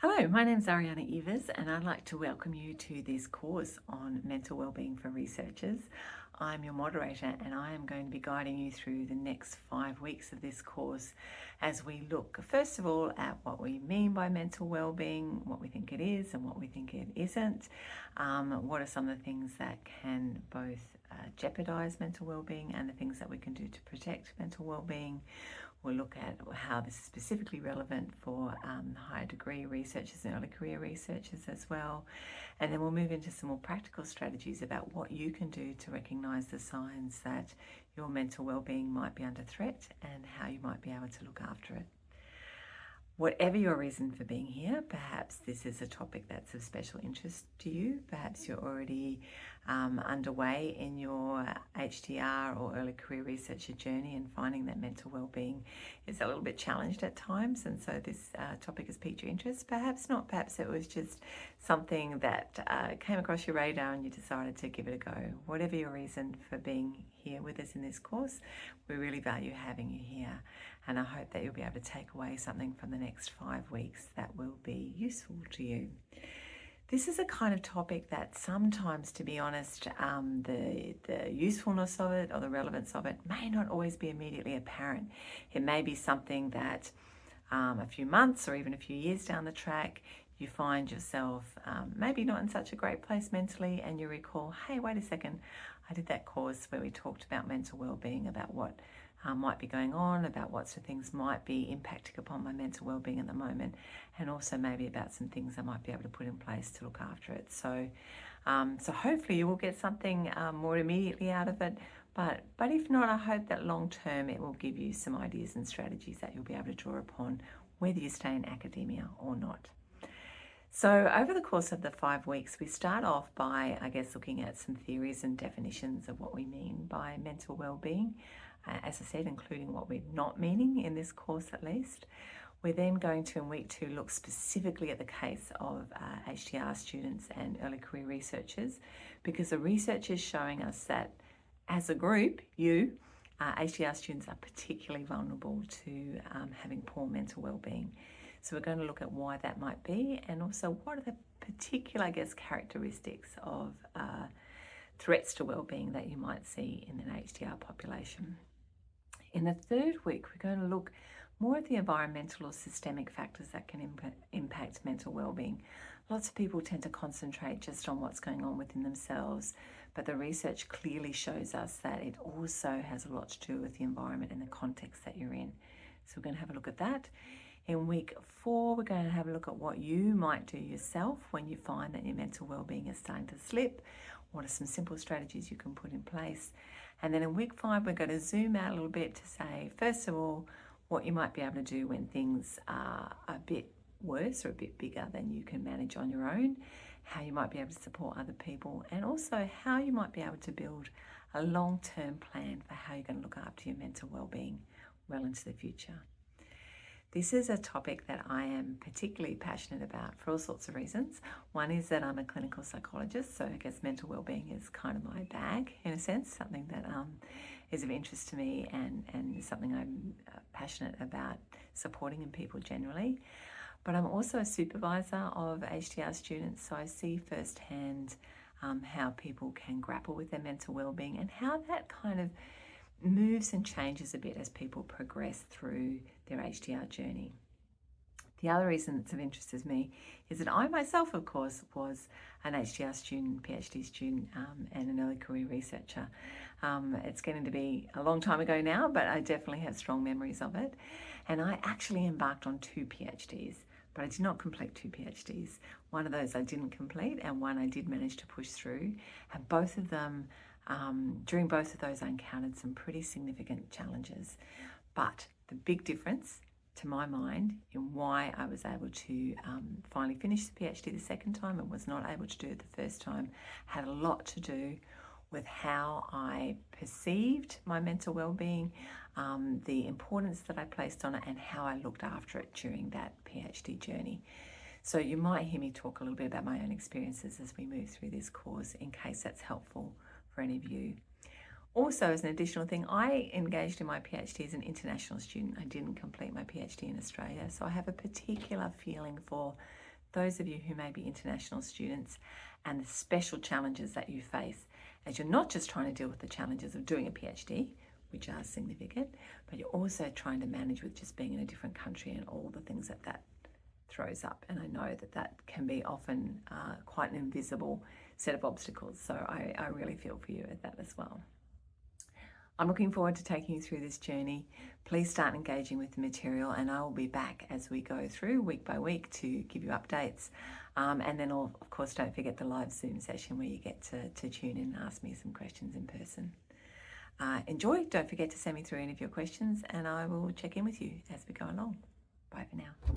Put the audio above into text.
Hello, my name's Areana Eivers and I'd like to welcome you to this course on mental wellbeing for researchers. I'm your moderator and I am going to be guiding you through the next 5 weeks of this course as we look first of all at what we mean by mental wellbeing, what we think it is and what we think it isn't, what are some of the things that can both jeopardize mental wellbeing and the things that we can do to protect mental wellbeing. We'll look at how this is specifically relevant for higher degree researchers and early career researchers as well. And then we'll move into some more practical strategies about what you can do to recognise the signs that your mental wellbeing might be under threat and how you might be able to look after it. Whatever your reason for being here, perhaps this is a topic that's of special interest to you. Perhaps you're already underway in your HDR or early career researcher journey and finding that mental wellbeing is a little bit challenged at times, and so this topic has piqued your interest. Perhaps not, perhaps it was just something that came across your radar and you decided to give it a go. Whatever your reason for being here with us in this course, we really value having you here, and I hope that you'll be able to take away something from the next 5 weeks that will be useful to you. This is a kind of topic that sometimes, to be honest, the usefulness of it or the relevance of it may not always be immediately apparent. It may be something that a few months or even a few years down the track, you find yourself maybe not in such a great place mentally, and you recall, hey, wait a second, I did that course where we talked about mental wellbeing, about what might be going on, about what sort of things might be impacting upon my mental wellbeing at the moment, and also maybe about some things I might be able to put in place to look after it. So hopefully you will get something more immediately out of it, but if not, I hope that long term it will give you some ideas and strategies that you'll be able to draw upon, whether you stay in academia or not. So over the course of the 5 weeks, we start off by, looking at some theories and definitions of what we mean by mental wellbeing. As I said, including what we're not meaning in this course at least. We're then going to, in week 2, look specifically at the case of HDR students and early career researchers, because the research is showing us that as a group, HDR students are particularly vulnerable to having poor mental wellbeing. So we're going to look at why that might be, and also what are the particular, characteristics of threats to wellbeing that you might see in an HDR population. In the 3rd week, we're going to look more at the environmental or systemic factors that can impact mental wellbeing. Lots of people tend to concentrate just on what's going on within themselves, but the research clearly shows us that it also has a lot to do with the environment and the context that you're in. So we're going to have a look at that. In week 4, we're going to have a look at what you might do yourself when you find that your mental wellbeing is starting to slip. What are some simple strategies you can put in place? And then in week 5, we're going to zoom out a little bit to say, first of all, what you might be able to do when things are a bit worse or a bit bigger than you can manage on your own, how you might be able to support other people, and also how you might be able to build a long-term plan for how you're going to look after your mental wellbeing well into the future. This is a topic that I am particularly passionate about for all sorts of reasons. One is that I'm a clinical psychologist, so I guess mental wellbeing is kind of my bag in a sense, something that is of interest to me and something I'm passionate about supporting in people generally. But I'm also a supervisor of HDR students, so I see firsthand how people can grapple with their mental wellbeing and how that kind of moves and changes a bit as people progress through their HDR journey. The other reason that's of interest to me is that I myself, of course, was an HDR student, PhD student, and an early career researcher. It's getting to be a long time ago now, but I definitely have strong memories of it. And I actually embarked on 2 PhDs, but I did not complete 2 PhDs. One of those I didn't complete, and one I did manage to push through. And both of them, during both of those, I encountered some pretty significant challenges. But the big difference, to my mind, in why I was able to finally finish the PhD the second time and was not able to do it the first time, had a lot to do with how I perceived my mental wellbeing, the importance that I placed on it, and how I looked after it during that PhD journey. So you might hear me talk a little bit about my own experiences as we move through this course, in case that's helpful for any of you. Also, as an additional thing, I engaged in my PhD as an international student. I didn't complete my PhD in Australia, so I have a particular feeling for those of you who may be international students and the special challenges that you face as you're not just trying to deal with the challenges of doing a PhD, which are significant, but you're also trying to manage with just being in a different country and all the things that that throws up. And I know that that can be often quite an invisible set of obstacles. So I really feel for you at that as well. I'm looking forward to taking you through this journey. Please start engaging with the material, and I will be back as we go through week by week to give you updates. And then, of course, don't forget the live Zoom session where you get to tune in and ask me some questions in person. Enjoy. Don't forget to send me through any of your questions, and I will check in with you as we go along. Bye for now.